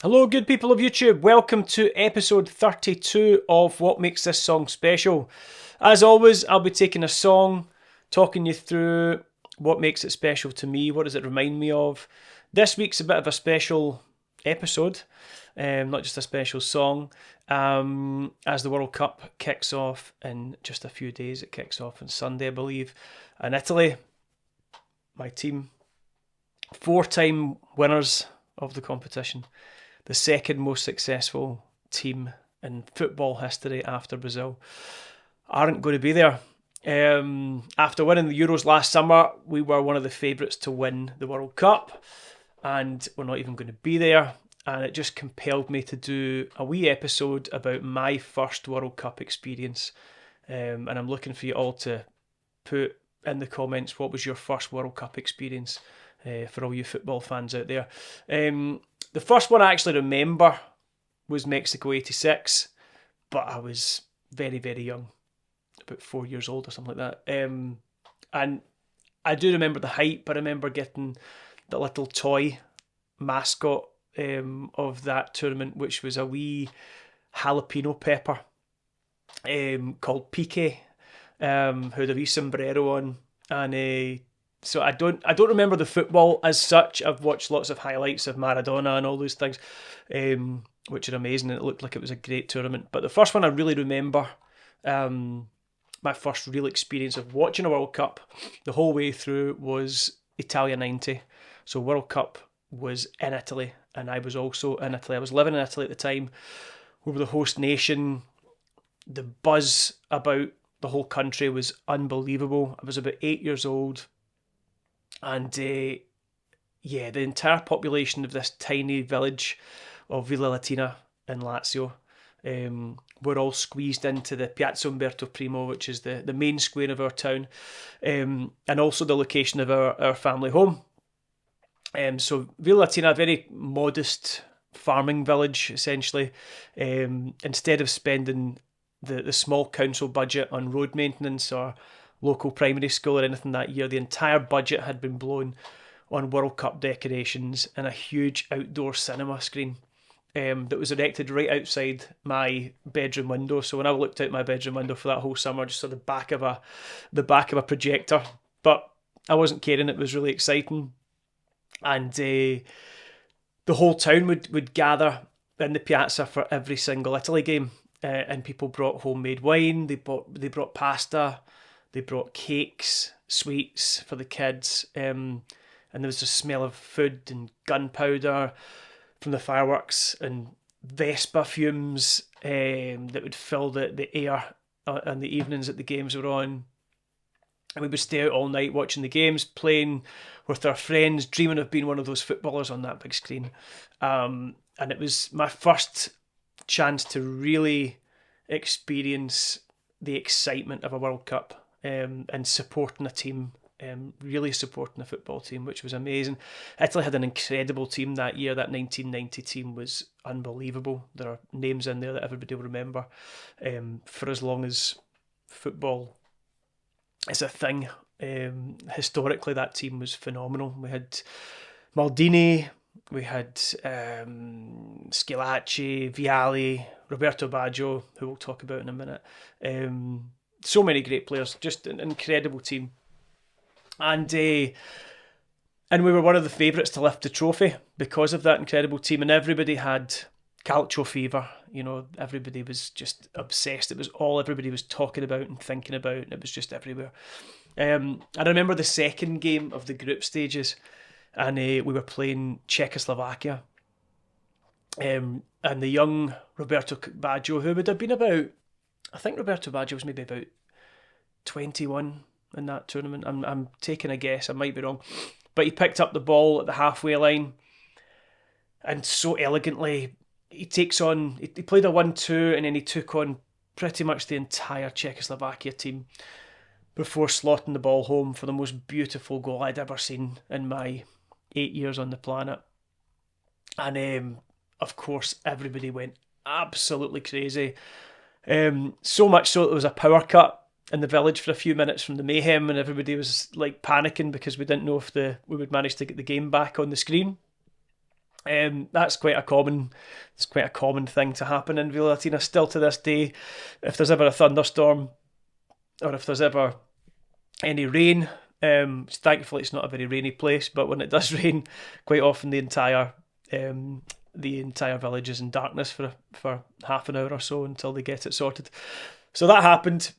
Hello, good people of YouTube. Welcome to episode 32 of What Makes This Song Special. As always, I'll be taking a song, talking you through what makes it special to me, what does it remind me of. This week's a bit of a special episode, not just a special song, as the World Cup kicks off in just a few days. It kicks off on Sunday, I believe, in Italy. My team, 4-time winners of the competition. The second most successful team in football history after Brazil, aren't going to be there. After winning the Euros last summer, we were one of the favourites to win the World Cup, and we're not even going to be there. And it just compelled me to do a wee episode about my first World Cup experience. And I'm looking for you all to put in the comments what was your first World Cup experience, for all you football fans out there. The first one I actually remember was Mexico 86, but I was very, very young, about 4 years old or something like that. And I do remember the hype. I remember getting the little toy mascot of that tournament, which was a wee jalapeno pepper called Pique, who had a wee sombrero on. And so I don't remember the football as such. I've watched lots of highlights of Maradona and all those things, which are amazing, and it looked like it was a great tournament. But the first one I really remember, my first real experience of watching a World Cup the whole way through, was Italiana 90. So World Cup was in Italy, and I was also in Italy. I was living in Italy at the time. We were the host nation. The buzz about the whole country was unbelievable. I was about 8 years old. And the entire population of this tiny village of Villa Latina in Lazio were all squeezed into the Piazza Umberto Primo, which is the main square of our town, and also the location of our family home. So Villa Latina, a very modest farming village, essentially. Instead of spending the small council budget on road maintenance or local primary school or anything that year, the entire budget had been blown on World Cup decorations and a huge outdoor cinema screen that was erected right outside my bedroom window. So when I looked out my bedroom window for that whole summer, I just saw the back of a projector. But I wasn't caring. It was really exciting, and the whole town would gather in the piazza for every single Italy game, and people brought homemade wine. They brought pasta. They brought cakes, sweets for the kids, and there was a smell of food and gunpowder from the fireworks and Vespa fumes that would fill the air in the evenings that the games were on. And we would stay out all night watching the games, playing with our friends, dreaming of being one of those footballers on that big screen. And it was my first chance to really experience the excitement of a World Cup. And supporting a team, really supporting a football team, which was amazing. Italy had an incredible team that year. That 1990 team was unbelievable. There are names in there that everybody will remember for as long as football is a thing. Historically, that team was phenomenal. We had Maldini, we had Schillaci, Vialli, Roberto Baggio, who we'll talk about in a minute. So many great players, just an incredible team. And we were one of the favourites to lift the trophy because of that incredible team, and everybody had calcio fever. You know, everybody was just obsessed. It was all everybody was talking about and thinking about, and it was just everywhere. I remember the second game of the group stages, and we were playing Czechoslovakia. And the young Roberto Baggio, who would have been about, I think Roberto Baggio was maybe about 21 in that tournament. I'm taking a guess, I might be wrong. But he picked up the ball at the halfway line, and so elegantly he played a 1-2, and then he took on pretty much the entire Czechoslovakia team before slotting the ball home for the most beautiful goal I'd ever seen in my 8 years on the planet. And of course everybody went absolutely crazy. So much so that there was a power cut in the village for a few minutes from the mayhem, and everybody was like panicking because we didn't know if we would manage to get the game back on the screen. That's quite a common. It's quite a common thing to happen in Villa Latina still to this day. If there's ever a thunderstorm, or if there's ever any rain, thankfully it's not a very rainy place. But when it does rain, quite often the entire village is in darkness for half an hour or so until they get it sorted. So that happened.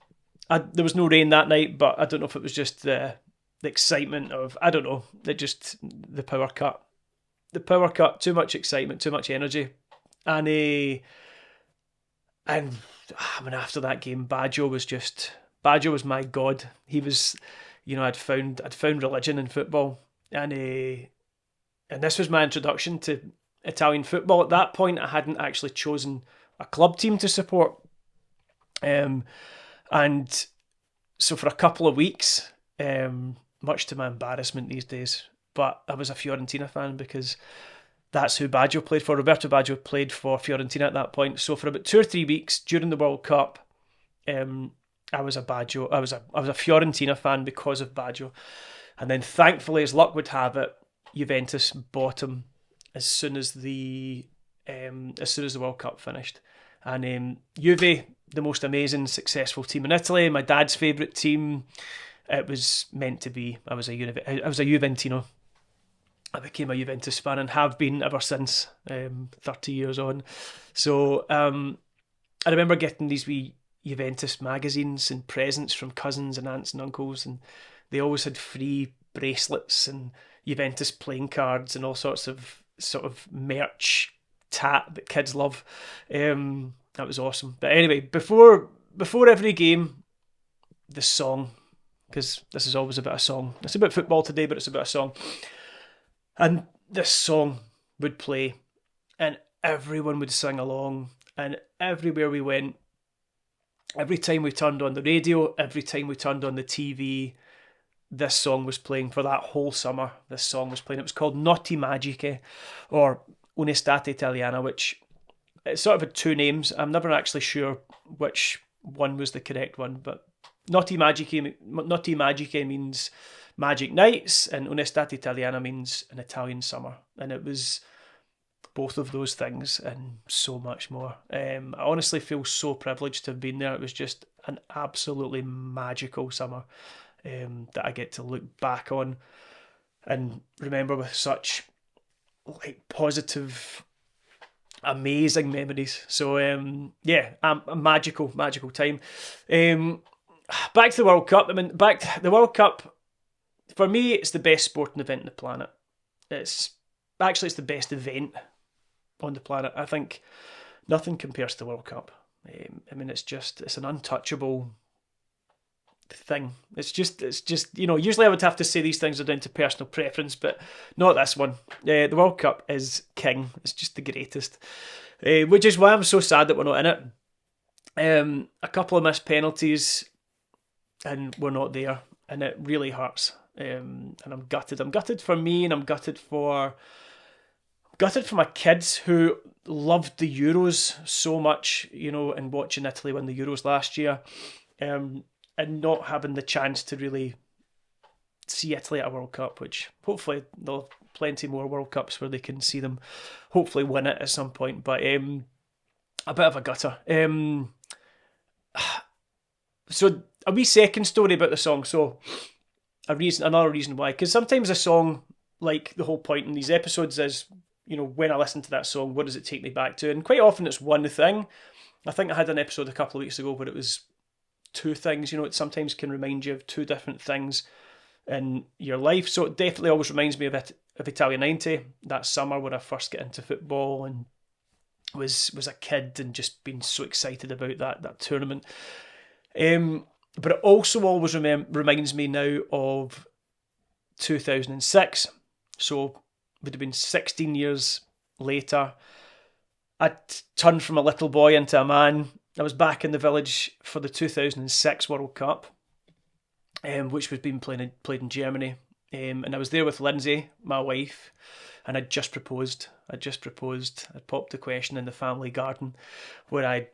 There was no rain that night, but I don't know if it was just the excitement of, I don't know, the power cut. The power cut, too much excitement, too much energy. And after that game, Baggio was my god. He was, I'd found religion in football, and this was my introduction to Italian football. At that point, I hadn't actually chosen a club team to support, and so for a couple of weeks, much to my embarrassment these days, but I was a Fiorentina fan because that's who Baggio played for. Roberto Baggio played for Fiorentina at that point. So for about 2 or 3 weeks during the World Cup, I was a Fiorentina fan because of Baggio. And then thankfully, as luck would have it, Juventus bought him as soon as the World Cup finished. And Juve, the most amazing, successful team in Italy, my dad's favourite team. It was meant to be. I was a Juventino. I became a Juventus fan and have been ever since, 30 years on. So I remember getting these wee Juventus magazines and presents from cousins and aunts and uncles, and they always had free bracelets and Juventus playing cards and all sorts of sort of merch tat that kids love. That was awesome. But anyway, before every game, the song, because this is always about a song. It's about football today, but it's about a song. And this song would play, and everyone would sing along, and everywhere we went, every time we turned on the radio, every time we turned on the TV, this song was playing for that whole summer. This song was playing. It was called Notti Magiche, or Un'estate Italiana, which it sort of had 2 names. I'm never actually sure which one was the correct one, but Notti Magiche means magic nights, and Un'estate Italiana means an Italian summer. And it was both of those things and so much more. I honestly feel so privileged to have been there. It was just an absolutely magical summer that I get to look back on and remember with such positive, amazing memories. So a magical time. Back to the World Cup. The World Cup, for me, it's the best sporting event on the planet. It's the best event on the planet. I think nothing compares to the World Cup. It's an untouchable thing. It's just usually I would have to say these things are down to personal preference, but not this one. The World Cup is king. It's just the greatest, which is why I'm so sad that we're not in it. A couple of missed penalties and we're not there, and it really hurts. And I'm gutted. I'm gutted for me, and I'm gutted for my kids who loved the Euros so much, and watching Italy win the Euros last year, and not having the chance to really see Italy at a World Cup, which hopefully there'll have plenty more World Cups where they can see them hopefully win it at some point. But a bit of a gutter. So a wee second story about the song. So another reason why, because sometimes a song, like the whole point in these episodes is, when I listen to that song, what does it take me back to? And quite often it's one thing. I think I had an episode a couple of weeks ago where it was 2 things. It sometimes can remind you of 2 different things in your life. So it definitely always reminds me of Italia 90, that summer when I first got into football and was a kid and just been so excited about that tournament. But it also always reminds me now of 2006. So it would have been 16 years later. I'd turned from a little boy into a man. I was back in the village for the 2006 World Cup, which was being played in Germany. And I was there with Lindsay, my wife, and I'd just proposed. I'd popped the question in the family garden where I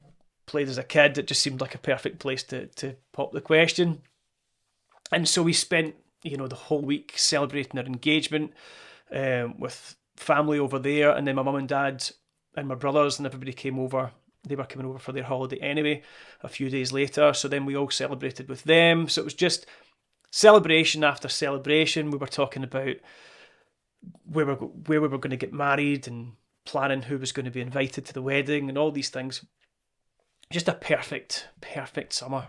played as a kid. It just seemed like a perfect place to pop the question. And so we spent, the whole week celebrating our engagement with family over there, and then my mum and dad and my brothers and everybody came over. They were coming over for their holiday anyway, a few days later. So then we all celebrated with them. So it was just celebration after celebration. We were talking about where we were going to get married and planning who was going to be invited to the wedding and all these things. Just a perfect summer.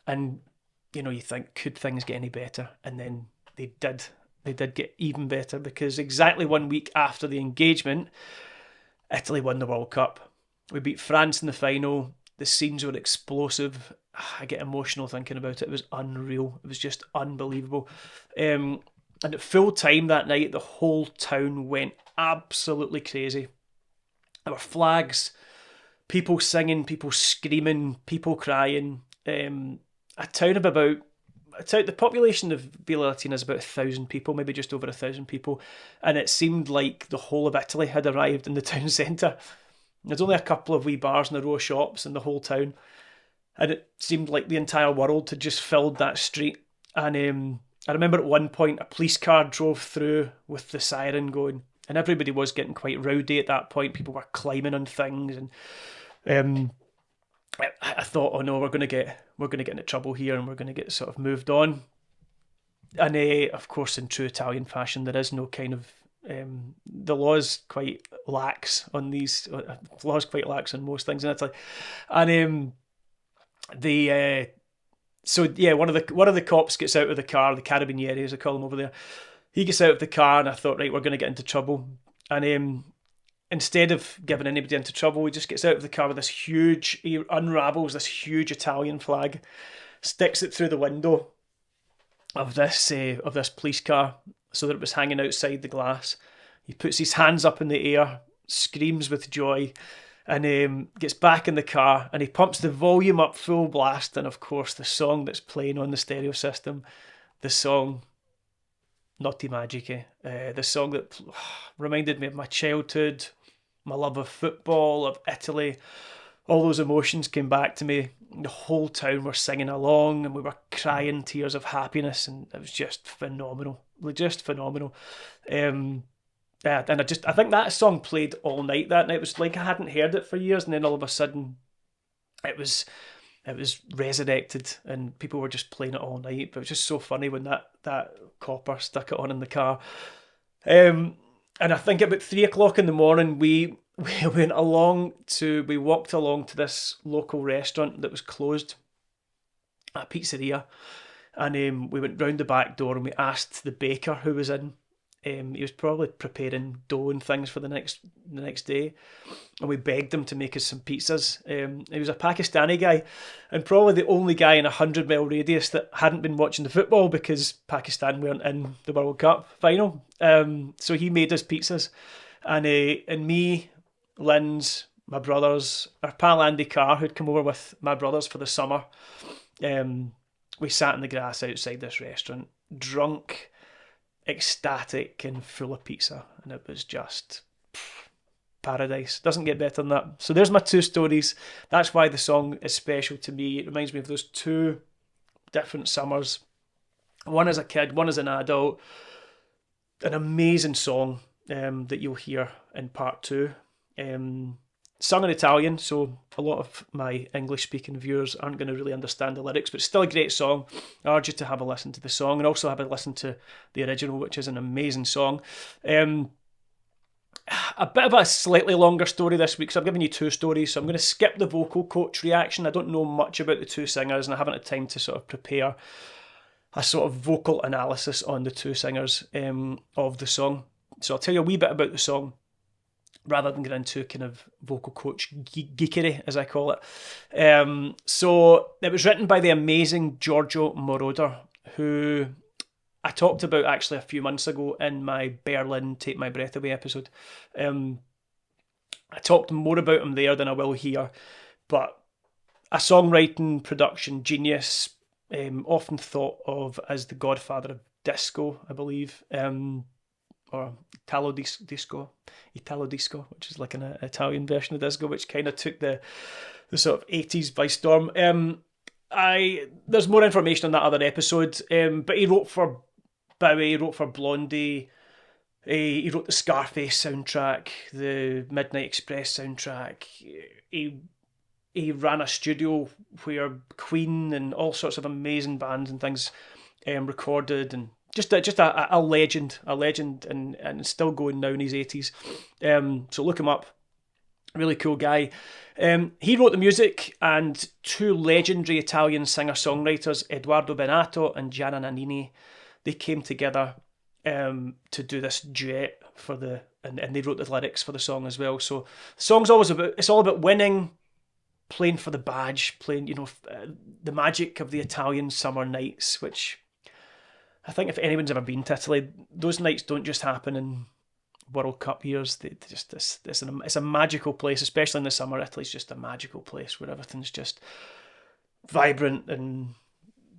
And, you know, you think, could things get any better? And then they did. They did get even better, because exactly 1 week after the engagement, Italy won the World Cup. We beat France in the final. The scenes were explosive. I get emotional thinking about it. It was unreal. It was just unbelievable. And at full time that night, the whole town went absolutely crazy. There were flags, people singing, people screaming, people crying. The population of Villa Latina is about 1,000 people, maybe just over 1,000 people, and it seemed like the whole of Italy had arrived in the town centre. There's only a couple of wee bars and a row of shops in the whole town, and it seemed like the entire world had just filled that street. And I remember at one point a police car drove through with the siren going, and everybody was getting quite rowdy at that point. People were climbing on things, and I thought, oh no, we're going to get into trouble here, and we're going to get sort of moved on. And of course, in true Italian fashion, there is no kind of the law's quite lax on these. The law's quite lax on most things in Italy, and so yeah, one of the cops gets out of the car, the carabinieri as they call them over there. He gets out of the car, and I thought, right, we're going to get into trouble. And instead of giving anybody into trouble, he just gets out of the car with he unravels this huge Italian flag, sticks it through the window of this police car so that it was hanging outside the glass. He puts his hands up in the air, screams with joy, and gets back in the car, and he pumps the volume up full blast, and of course the song that's playing on the stereo system, the song Notti Magiche, the song that reminded me of my childhood, my love of football, of Italy. All those emotions came back to me. The whole town were singing along, and we were crying tears of happiness, and it was just phenomenal. Just phenomenal. And I think that song played all night that night. It was like I hadn't heard it for years, and then all of a sudden it was resurrected, and people were just playing it all night. But it was just so funny when that copper stuck it on in the car. And I think about 3 o'clock in the morning, we walked along to this local restaurant that was closed, a pizzeria, and we went round the back door, and we asked the baker who was in. He was probably preparing dough and things for the next day, and we begged him to make us some pizzas. He was a Pakistani guy, and probably the only guy in a 100-mile radius that hadn't been watching the football because Pakistan weren't in the World Cup final. So he made us pizzas, and me, Lynn's, my brothers, our pal Andy Carr, who'd come over with my brothers for the summer, we sat in the grass outside this restaurant, drunk, ecstatic, and full of pizza, and it was just paradise. Doesn't get better than that. So there's my two stories. That's why the song is special to me. It reminds me of those two different summers, one as a kid, one as an adult. An amazing song that you'll hear in part two, sung in Italian, so a lot of my English speaking viewers aren't going to really understand the lyrics, but it's still a great song. I urge you to have a listen to the song, and also have a listen to the original, which is an amazing song. A bit of a slightly longer story this week, so I've given you two stories, so I'm going to skip the vocal coach reaction. I don't know much about the two singers, and I haven't had time to sort of prepare a sort of vocal analysis on the two singers of the song. So I'll tell you a wee bit about the song, rather than get into kind of vocal coach geekery, as I call it. So it was written by the amazing Giorgio Moroder, who I talked about actually a few months ago in my Berlin Take My Breath Away episode. I talked more about him there than I will here, but a songwriting production genius, often thought of as the godfather of disco, I believe, or Italo disco, which is like an Italian version of disco, which kind of took the sort of 80s by storm. There's more information on that other episode, but he wrote for Bowie, he wrote for Blondie, He wrote the Scarface soundtrack, the Midnight Express soundtrack. He ran a studio where Queen and all sorts of amazing bands and things recorded, and just a legend, and still going now in his 80s. So look him up. Really cool guy. He wrote the music, and two legendary Italian singer-songwriters, Edoardo Bennato and Gianna Nannini, they came together to do this duet and they wrote the lyrics for the song as well. So the song's it's all about winning, playing for the badge, playing, the magic of the Italian summer nights, which I think if anyone's ever been to Italy, those nights don't just happen in World Cup years. It's a magical place, especially in the summer. Italy's just a magical place where everything's just vibrant, and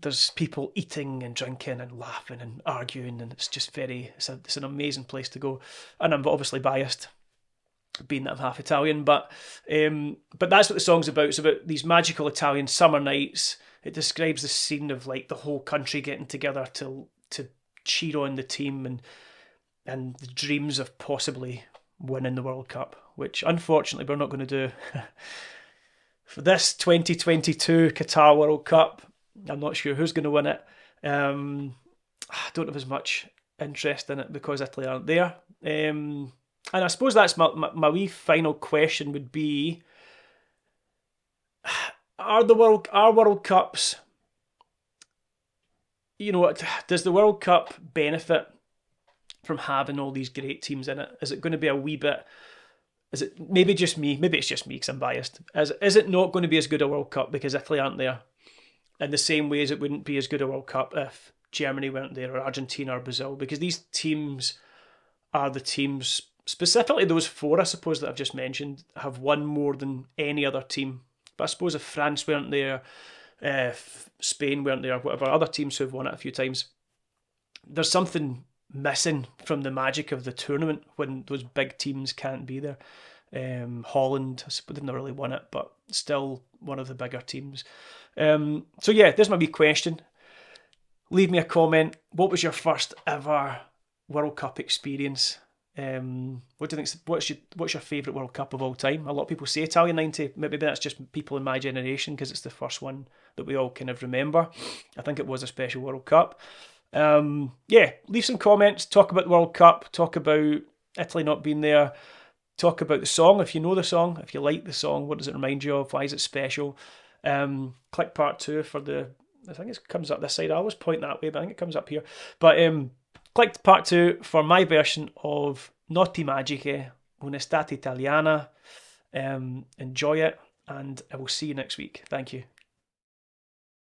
there's people eating and drinking and laughing and arguing, and it's just it's an amazing place to go. And I'm obviously biased, being that I'm half Italian, but that's what the song's about. It's about these magical Italian summer nights. It describes the scene of like the whole country getting together to cheer on the team, and the dreams of possibly winning the World Cup, which unfortunately we're not going to do for this 2022 Qatar World Cup. I'm not sure who's going to win it. I don't have as much interest in it because Italy aren't there. And I suppose that's my wee final question would be, are World Cups, does the World Cup benefit from having all these great teams in it? Is it going to be a wee bit, is it maybe just me, maybe it's just me because I'm biased, is it not going to be as good a World Cup because Italy aren't there? In the same way as it wouldn't be as good a World Cup if Germany weren't there, or Argentina or Brazil, because these teams are the teams, specifically those four I suppose that I've just mentioned, have won more than any other team. But I suppose if France weren't there, if Spain weren't there, whatever, other teams who have won it a few times, there's something missing from the magic of the tournament when those big teams can't be there. Holland, I suppose they've never really won it, but still one of the bigger teams. So yeah, there's my wee question. Leave me a comment. What was your first ever World Cup experience? What do you think? What's your favourite World Cup of all time? A lot of people say Italian '90. Maybe that's just people in my generation because it's the first one that we all kind of remember. I think it was a special World Cup. Yeah, leave some comments. Talk about the World Cup. Talk about Italy not being there. Talk about the song, if you know the song, if you like the song. What does it remind you of? Why is it special? Click part 2 for I think it comes up this side. I always point that way, but I think it comes up here. But click part 2 for my version of Notti Magiche, Un'estate Italiana. Enjoy it, and I will see you next week. Thank you.